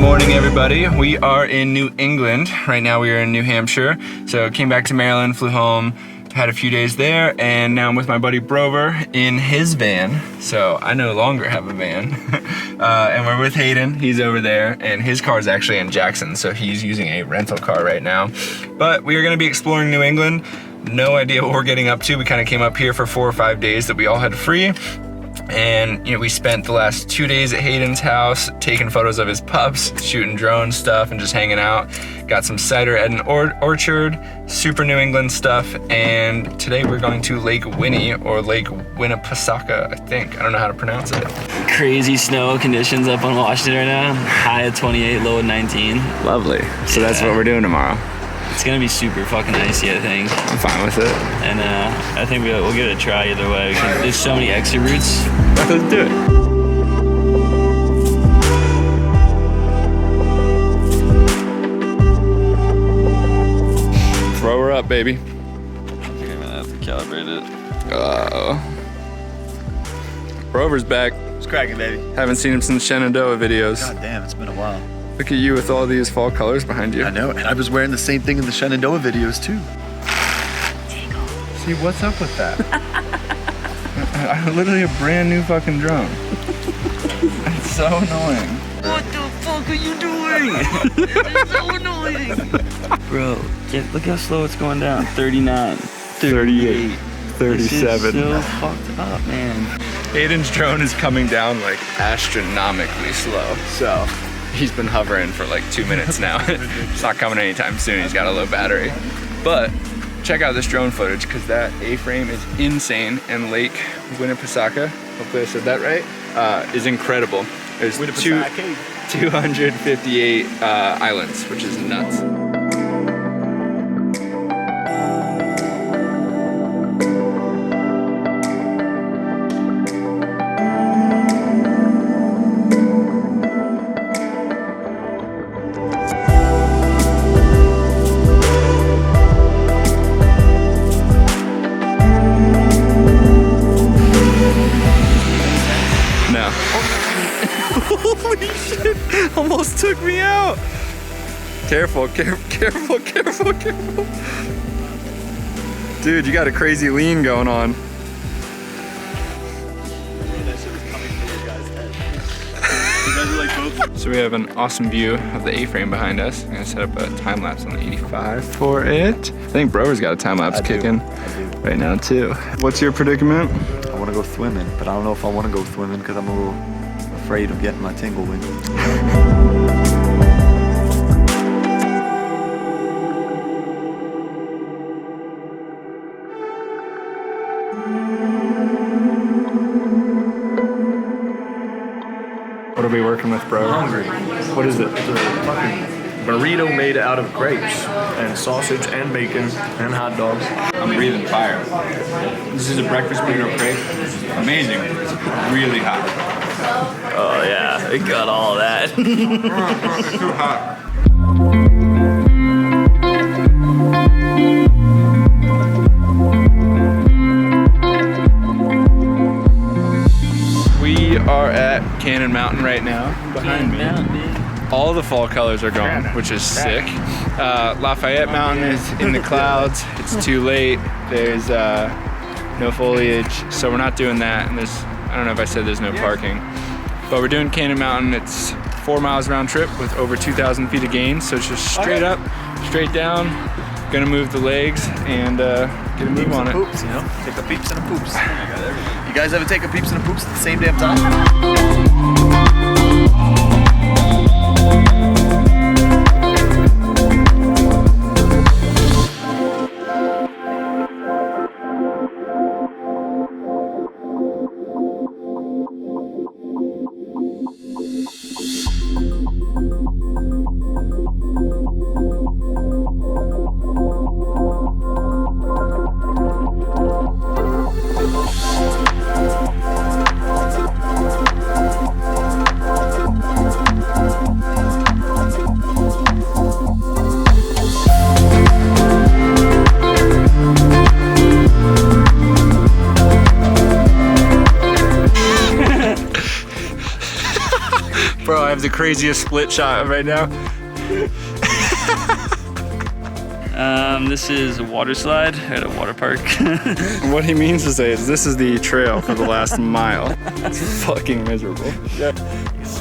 Morning everybody, we are in New England. Right now we are in New Hampshire. So came back to Maryland, flew home, had a few days there, and now I'm with my buddy Brover in his van. So I no longer have a van. And we're with Hayden, he's over there, and his car is actually in Jackson, so he's using a rental car right now. But we are gonna be exploring New England. No idea what we're getting up to. We kind of came up here for 4 or 5 days that we all had free. And we spent the last 2 days at Hayden's house taking photos of his pups, shooting drone stuff, and just hanging out. Got some cider at an orchard, super New England stuff, and today we're going to Lake Winnie, or Lake Winnipesaukee, I think. I don't know how to pronounce it. Crazy snow conditions up on Washington right now. High at 28, low at 19. Lovely. So that's what we're doing tomorrow. It's gonna be super fucking icy, I think. I'm fine with it. And I think we'll give it a try either way. There's so many exit routes. Let's do it. Throw her up, baby. I think I'm gonna have to calibrate it. Uh-oh. Brover's back. It's cracking, baby. Haven't seen him since Shenandoah videos. God damn, it's been a while. Look at you with all these fall colors behind you. I know, and I was wearing the same thing in the Shenandoah videos too. See, what's up with that? Literally a brand new fucking drone. It's so annoying. What the fuck are you doing? It's so annoying. Bro, look how slow it's going down. 39, 38, 37. This is so fucked up, man. Hayden's drone is coming down like astronomically slow. So he's been hovering for like 2 minutes now. It's not coming anytime soon. He's got a low battery. But check out this drone footage because that A-frame is insane, and Lake Winnipesaukee, hopefully I said that right, is incredible. There's 258 islands, which is nuts. Holy shit, almost took me out. Careful, careful. Dude, you got a crazy lean going on. So we have an awesome view of the A-frame behind us. I'm gonna set up a time lapse on the 85 for it. I think Brover's got a time lapse kicking right now too. What's your predicament? I want to go swimming, but I don't know if I want to go swimming because I'm a little afraid of getting my tingle wing. What are we working with, bro? I'm hungry. What is it? It's a fucking burrito made out of grapes and sausage and bacon and hot dogs. I'm breathing fire. This is a breakfast burrito crepe. Amazing. It's really hot. Oh yeah, it got all of that. It's too hot. We are at Cannon Mountain right now. Behind me. All the fall colors are gone, which is sick. Lafayette Mountain is in the clouds. It's too late. There's no foliage, so we're not doing that. And there's, I don't know if I said there's no parking, but we're doing Cannon Mountain. It's 4 miles round trip with over 2,000 feet of gain. So it's just straight up, straight down. Gonna move the legs and get a move on it. Poops, you know? Take a peeps and a poops. You guys ever take a peeps and a poops at the same damn time? craziest split shot right now. This is a water slide at a water park. What he means to say is this is the trail for the last mile. It's fucking miserable. Get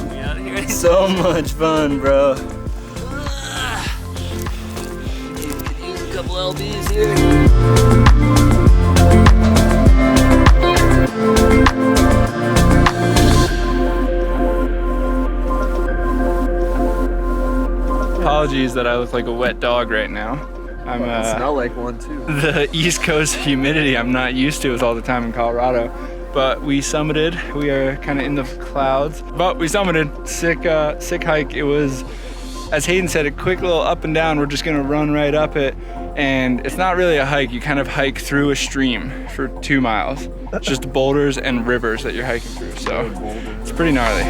me out of here. So much fun, bro. Could use a couple LBs here. Apologies that I look like a wet dog right now. I'm smell like one too. the East Coast humidity I'm not used to with all the time in Colorado. But we summited. We are kind of in the clouds, but we summited. Sick hike. It was, as Hayden said, a quick little up and down. We're just gonna run right up it, and it's not really a hike. You kind of hike through a stream for 2 miles. It's just boulders and rivers that you're hiking through. So it's pretty gnarly.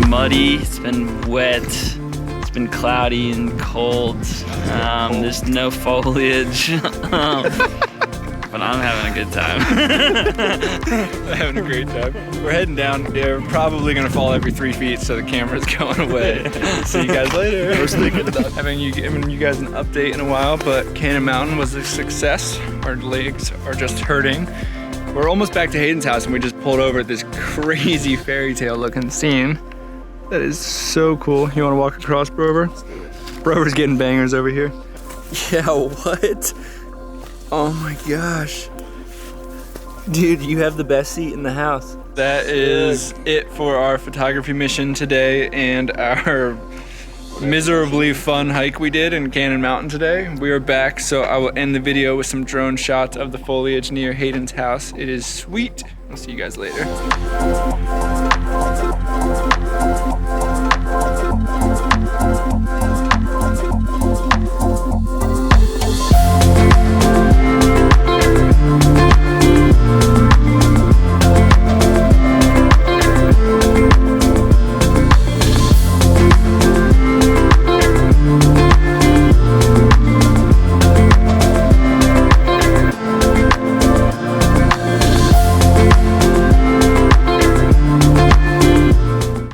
Muddy, it's been wet, it's been cloudy and cold. There's no foliage, but I'm having a good time. Having a great time. We're heading down. We're probably gonna fall every 3 feet, so the camera's going away. See you guys later. I was thinking about giving you guys an update in a while, but Cannon Mountain was a success. Our legs are just hurting. We're almost back to Hayden's house, and we just pulled over at this crazy fairy tale looking scene. That is so cool. You wanna walk across, Brover? Brover's getting bangers over here. Yeah, what? Oh my gosh. Dude, you have the best seat in the house. That is it for our photography mission today and our miserably fun hike we did in Cannon Mountain today. We are back, so I will end the video with some drone shots of the foliage near Hayden's house. It is sweet. I'll see you guys later.